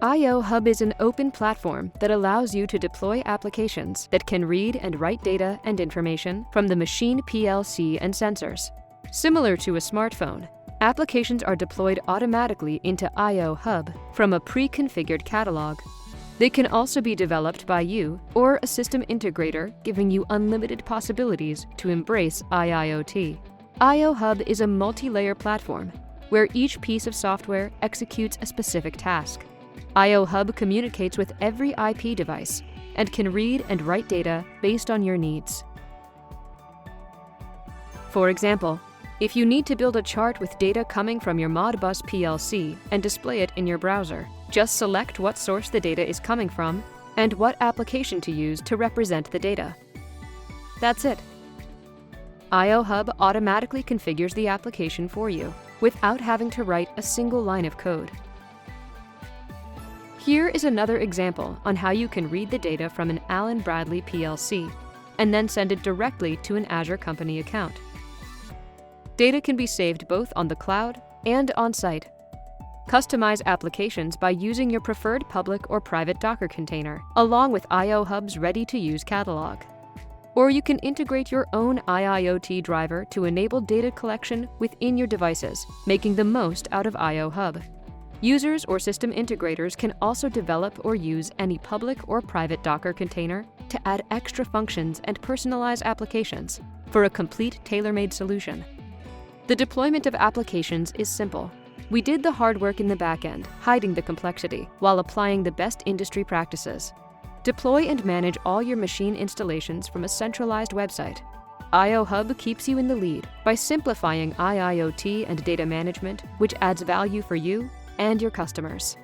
IOhub is an open platform that allows you to deploy applications that can read and write data and information from the machine PLC and sensors. Similar to a smartphone, applications are deployed automatically into IOhub from a pre-configured catalog. They can also be developed by you or a system integrator, giving you unlimited possibilities to embrace IIoT. IOhub is a multi-layer platform where each piece of software executes a specific task. IOhub communicates with every IP device and can read and write data based on your needs. For example, if you need to build a chart with data coming from your Modbus PLC and display it in your browser, just select what source the data is coming from and what application to use to represent the data. That's it. IOhub automatically configures the application for you without having to write a single line of code. Here is another example on how you can read the data from an Allen Bradley PLC and then send it directly to an Azure company account. Data can be saved both on the cloud and on-site. Customize applications by using your preferred public or private Docker container, along with IOhub's ready-to-use catalog. Or you can integrate your own IIoT driver to enable data collection within your devices, making the most out of IOhub. Users or system integrators can also develop or use any public or private Docker container to add extra functions and personalize applications for a complete tailor-made solution. The deployment of applications is simple. We did the hard work in the backend, hiding the complexity, while applying the best industry practices. Deploy and manage all your machine installations from a centralized website. IOhub keeps you in the lead by simplifying IIoT and data management, which adds value for you and your customers.